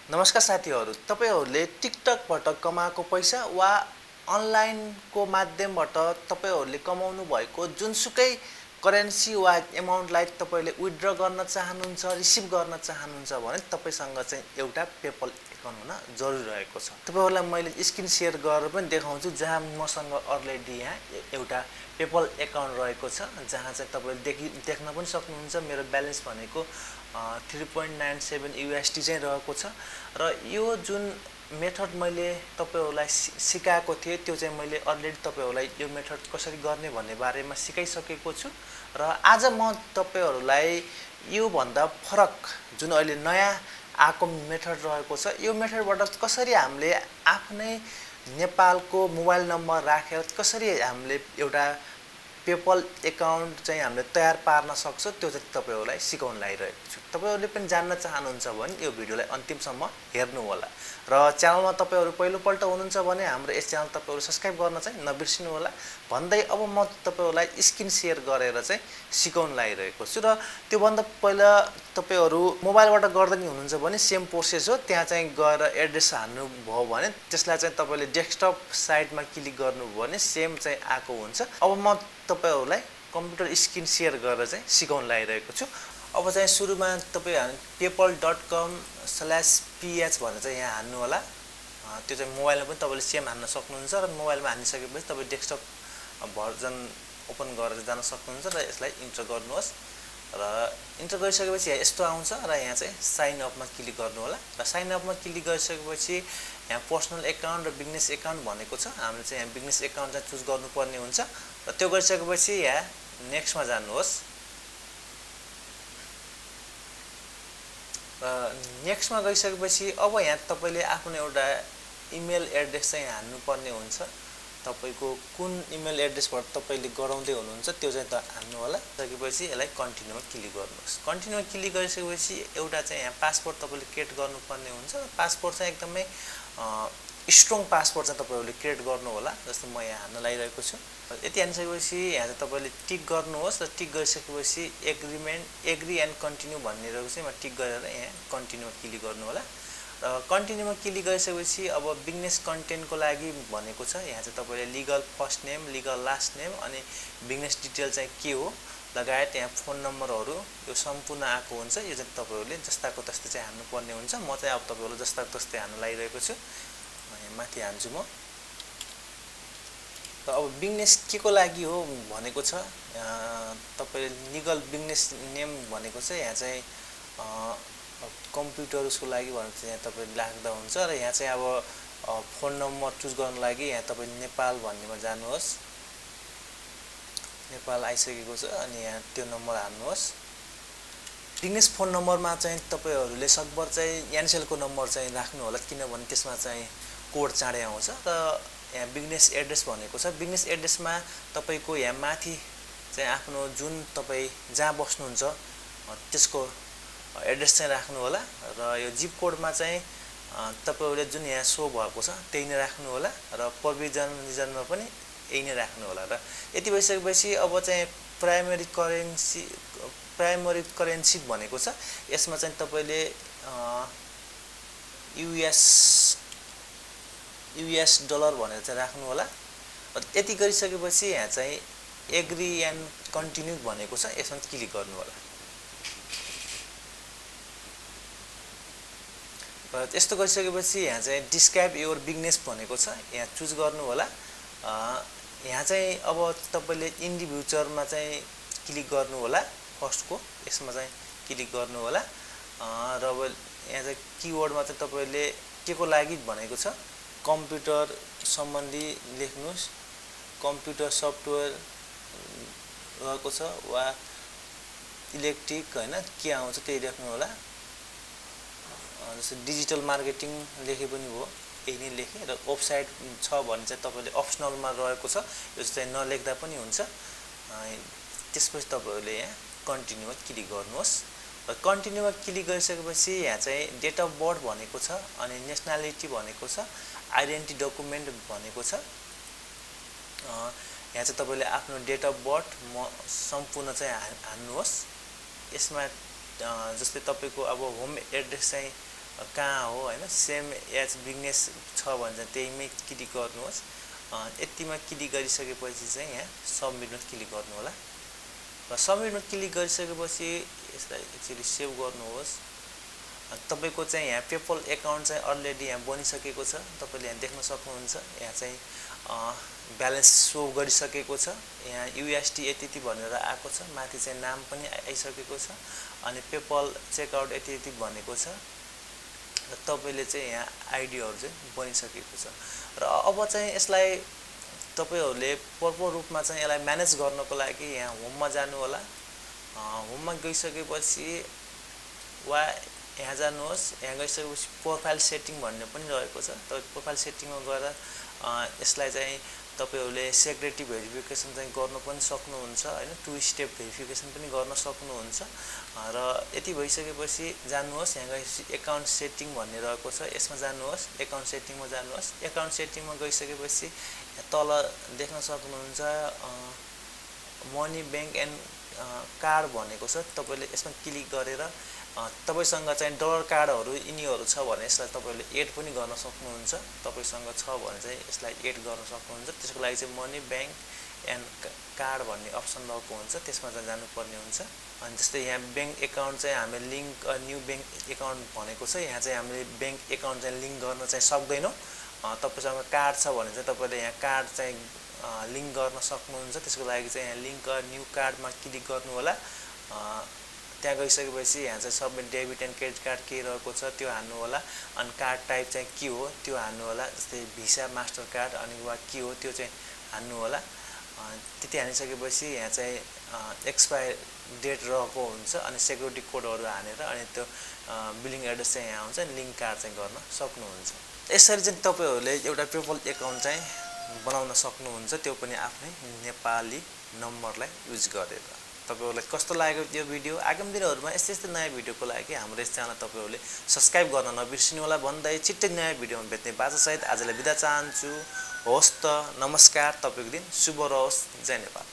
नमस्कार साथीहरु, तपाईहरुले टिकटकबाट कमाएको पैसा वा अनलाइनको माध्यमबाट तपाईहरुले कमाउनु भएको जुनसुकै करेन्सी वा अमाउन्टलाई तपाईले विथड्र गर्न चाहनुहुन्छ, रिसिभ गर्न चाहनुहुन्छ भने तपाईसँग चाहिँ एउटा पेपल एकाउन्ट हुन जरुरी रहेको छ। तपाईहरुलाई मैले स्क्रिन शेयर गरेर पनि देखाउँछु जहाँ मसँग अलरेडी यहाँ एउटा पेपल एकाउन्ट रहेको छ, जहाँ चाहिँ तपाईले देख्न पनि सक्नुहुन्छ मेरो ब्यालेन्स भनेको 3.97 USD चाहिँ रहेको छ र यो जुन मेथड मैले तपाईहरुलाई सिकाएको थिए त्यो चाहिँ मैले अलरेडी तपाईहरुलाई यो मेथड कसरी गर्ने भन्ने बारेमा सिकाइसकेको छु र आज म तपाईहरुलाई यो भन्दा फरक जुन अहिले नयाँ आको मेथड रहेको छ यो मेथडबाट कसरी हामीले आफ्नै नेपालको मोबाइल नम्बर राखेर कसरी हामीले एउटा पेपल एकाउन्ट चाहिँ हामीले तयार पार्न सक्छ त्यो चाहिँ तपाईहरुलाई सिकाउन लागिरहेको छु। तपाईहरुले पनि जान्न चाहनुहुन्छ भने यो भिडियोलाई अन्तिमसम्म हेर्नु होला र च्यानलमा तपाईहरु पहिलोपल्ट हुनुहुन्छ भने हाम्रो यस च्यानल तपाईहरु सब्स्क्राइब गर्न चाहिँ नबिर्सिनु होला भन्दै अब म तपाईहरुलाई स्क्रिन शेयर गरेर चाहिँ सिकाउन लागिरहेको छु र त्यो भन्दा पहिला तपाईहरु मोबाइलबाट गर्दै हुनुहुन्छ भने सेम प्रोसेस हो। त्यहाँ चाहिँ गएर एड्रेस हाल्नु भयो भने त्यसलाई चाहिँ तपाईले डेस्कटप साइडमा क्लिक गर्नुभयो भने सेम चाहिँ आको हुन्छ। अब म तपाईहरुलाई कम्प्युटर स्क्रिन शेयर गरेर चाहिँ सिकाउन लागिरहेको छु। अब चाहिँ सुरुमा तपाई people.com/ph भनेर चाहिँ यहाँ हाल्नु होला। त्यो चाहिँ मोबाइलमा पनि तपाईले सेम हाल्न सक्नुहुन्छ र मोबाइलमा हालिसकेपछि तपाई डेस्कटप भर्जन ओपन गरेर जान सक्नुहुन्छ र यसलाई इन्टर गर्नुहोस् र इन्टर गरिसकेपछि यहाँ यस्तो आउँछ र यहाँ चाहिँ साइन अपमा क्लिक गर्नु होला र साइन अपमा क्लिक गरिसकेपछि यहाँ पर्सनल एकाउन्ट र बिजनेस एकाउन्ट भनेको छ। हामीले चाहिँ यहाँ बिजनेस एकाउन्ट चाहिँ चुज गर्नुपर्ने हुन्छ र त्यो गरिसकेपछि यहाँ नेक्स्टमा जानुहोस् र नेक्स्टमा गइसकेपछि अब यहाँ तपाईले आफ्नो एउटा इमेल एड्रेस चाहिँ हाल्नुपर्ने हुन्छ। तपाईको कुन इमेल एड्रेसबाट तपाईले गराउँदै हुनुहुन्छ त्यो चाहिँ हाल्नु होला। त्यसपछि यसलाई कन्टिन्युमा क्लिक गर्नुहोस्। कन्टिन्युमा क्लिक गरिसकेपछि एउटा चाहिँ यहाँ पासवर्ड तपाईले क्रिएट गर्नुपर्ने हुन्छ। पासवर्ड चाहिँ एकदमै स्ट्रङ पासवर्ड चाहिँ तपाईहरुले क्रिएट गर्नु होला। जस्तो म यहाँ हाल्न लागिरहेको छु। यति हालिसकेपछि यहाँ चाहिँ तपाईले टिक गर्नुहोस् र टिक गरिसकेपछि एग्री एन्ड कन्टिन्यू भन्ने रहेको चाहिँ म टिक गरेर यहाँ कन्टिन्युमा क्लिक गर्नु होला र कन्टिन्युमा क्लिक गरिसकेपछि अब बिजनेस कन्टेन्टको लागि भनेको छ। यहाँ चाहिँ तपाईले legal first name, legal last name अनि बिजनेस डिटेल चाहिँ के हो लगायत यहाँ फोन नम्बरहरु यो सम्पूर्ण आको हुन्छ। यो चाहिँ तपाईहरुले जस्ताको तस्तै चाहिँ हाल्नुपर्ने हुन्छ। म चाहिँ अब तपाईहरुले जस्ताको तस्तै हाल्न लागिरहेको छु। यहाँ माथि हाल्छु म। र अब बिजनेस के को लागि हो भनेको छ। तपाईले लिगल बिजनेस नेम भनेको छ। यहाँ चाहिँ कम्प्युटर्सको लागि भनेर चाहिँ यहाँ तपाईले राख्दा हुन्छ र यहाँ चाहिँ अब फोन नम्बर चुज गर्न लागि यहाँ तपाईले नेपाल भन्नेमा जानुहोस्। नेपाल आइसकेको छ अनि यहाँ त्यो नम्बर हाल्नुहोस्। बिजनेस फोन नम्बरमा चाहिँ तपाईहरुले सकभर चाहिँ एनसेलको नम्बर चाहिँ राख्नु होला किनभने त्यसमा चाहिँ कोड चाँडै आउँछ र यहाँ बिजनेस एड्रेस भनेको छ। बिजनेस एड्रेसमा तपाईको यहाँ माथि चाहिँ आफ्नो जुन तपाई जहाँ बस्नुहुन्छ त्यसको एड्रेस चाहिँ राख्नु होला र यो जिप कोडमा चाहिँ तपाईहरुले जुन यहाँ शो भएको छ त्यही नै राख्नु होला र प्रोभिजन रिजनमा पनि यही नै राख्नु होला र यति भइसकेपछि अब चाहिँ प्राइमरी करेन्सी भनेको छ। यसमा चाहिँ तपाईले US डलर भनेर चाहिँ राख्नु होला र यति गरिसकेपछि यहाँ चाहिँ एग्री एन्ड कन्टिन्यू भनेको छ। यसमा क्लिक गर्नु होला र यस्तो गरिसकेपछि यहाँ चाहिँ डिस्क्राइब योर बिजनेस भनेको छ। यहाँ चुज गर्नु होला। यहाँ चाहिँ अब तपाईले इन्डिभिजुअलमा चाहिँ क्लिक गर्नु होला। फर्स्टको यसमा चाहिँ क्लिक गर्नु होला र अब यहाँ चाहिँ किवर्डमा चाहिँ तपाईले के को लागि भनेको छ कम्प्युटर सम्बन्धी लेख्नुस्। कम्प्युटर सफ्टवेयर रहेको छ वा इलेक्ट्रिक हैन के आउँछ त्यही लेख्नु होला। जस्तो डिजिटल मार्केटिङ लेखे पनि हो यही नै लेखे र वेबसाइट छ भने चाहिँ तपाईले अप्सनलमा रहेको छ यो चाहिँ नलेख्दा पनि हुन्छ। त्यसपछि तपाईहरुले यहाँ कन्टिन्युमा क्लिक गर्नुहोस् र कन्टिन्युमा क्लिक गरिसकेपछि यहाँ चाहिँ डेट अफ बर्थ भनेको छ अनि नेसनालिटी भनेको छ, आइडेन्टिटी डकुमेन्ट भनेको छ। यहाँ चाहिँ तपाईले आफ्नो डेट अफ बर्थ सम्पूर्ण चाहिँ हाल्नुहोस्। यसमा जस्तै तपाईको अब होम एड्रेस चाहिँ कहाँ हो हैन सेम एज बिजनेस छ भने चाहिँ त्यहीमै क्लिक गर्नुहोस् यतिमा क्लिक गरिसकेपछि चाहिँ यहाँ सबमिटमा क्लिक गर्नु होला र सबमिटमा क्लिक गरिसकेपछि यसलाई एक्चुअली सेभ गर्नुहोस् तपाईको चाहिँ यहाँ पेपल एकाउन्ट चाहिँ अलरेडी यहाँ बनिसकेको छ तपाईले यहाँ देख्न सक्नुहुन्छ यहाँ चाहिँ ब्यालेन्स सो गरिसकेको छ यहाँ युएसडी यति भनेर आएको छ माथि चाहिँ नाम पनि आइसकेको छ अनि पेपल चेकआउट यति भनेको छ र तपाईले चाहिँ यहाँ आइडीहरु चाहिँ बनिसकेको छ र अब चाहिँ यसलाई तपाईहरुले प्रपर रूपमा चाहिँ यसलाई म्यानेज गर्नको लागि यहाँ होममा जानु होला होममा गइसकेपछि वा यहाँ जानुहोस् यहाँ गइसकेपछि प्रोफाइल सेटिङ भन्ने पनि रहेको छ तपाई प्रोफाइल सेटिङमा गएर यसलाई चाहिँ तपाईहरुले सेक्युरिटी भेरिफिकेसन चाहिँ गर्न पनि सक्नुहुन्छ हैन टु स्टेप भेरिफिकेसन पनि गर्न सक्नुहुन्छ र यति भइसकेपछि जानुहोस् यहाँ गएपछि एकाउन्ट सेटिङ भन्ने रहेको छ यसमा जानुहोस् एकाउन्ट सेटिङमा जानुहोस् एकाउन्ट सेटिङमा गइसकेपछि तल देख्न सक्नुहुन्छ मनी बैंक एन्ड कार्ड भनेको छ तपाईले यसमा क्लिक गरेर तपाईसँग चाहिँ डलर कार्डहरु यिनीहरु छ भने यसलाई तपाईले एड पनि गर्न सक्नुहुन्छ तपाईसँग छ भने चाहिँ यसलाई एड गर्न सक्नुहुन्छ त्यसको लागि चाहिँ मनी बैंक एन्ड कार्ड भन्ने अप्सन रहेको हुन्छ त्यसमा चाहिँ जानुपर्ने हुन्छ अनि जस्तै यहाँ बैंक एकाउन्ट चाहिँ हामीले लिंक न्यू बैंक एकाउन्ट भनेको छ यहाँ चाहिँ हामीले बैंक एकाउन्ट चाहिँ लिंक गर्न चाहिँ सक्दैनौं तपाईसँग कार्ड छ भने चाहिँ तपाईले यहाँ कार्ड चाहिँ लिंक गर्न सक्नुहुन्छ त्यसको लागि चाहिँ यहाँ लिंक न्यू कार्डमा क्लिक गर्नु होला त्यहाँ गइसकेपछि यहाँ चाहिँ सबै डेबिट एन्ड क्रेडिट कार्ड के रहेको छ त्यो हाल्नु होला अनि कार्ड टाइप चाहिँ के हो त्यो हाल्नु होला जस्तै भिसा मास्टर कार्ड अनि वा के हो त्यो चाहिँ हाल्नु होला त्यति हालिसकेपछि यहाँ चाहिँ एक्सपायर डेट रहेको हुन्छ अनि सेक्युरिटी कोडहरु हालेर अनि त्यो बिलिङ एड्रेस चाहिँ यहाँ आउँछ लिंक कार्ड चाहिँ गर्न सक्नुहुन्छ यसरी चाहिँ तपाईहरुले एउटा पेपल एकाउन्ट चाहिँ बनाउन सक्नुहुन्छ त्यो पनि आफ्नै नेपाली नम्बरलाई युज गरेर तपाईहरुलाई कस्तो लाग्यो यो भिडियो आगामी दिनहरुमा यस्तै नयाँ भिडियोको लागि हाम्रो यस च्यानल तपाईहरुले सब्स्क्राइब गर्न नबिर्सिनु होला भन्दै छिट्टै नयाँ भिडियोमा भेट्ने बाचा सहित आजलाई बिदा चाहन्छु होस् त नमस्कार तपाईको दिन शुभ रहोस् जय नेपाल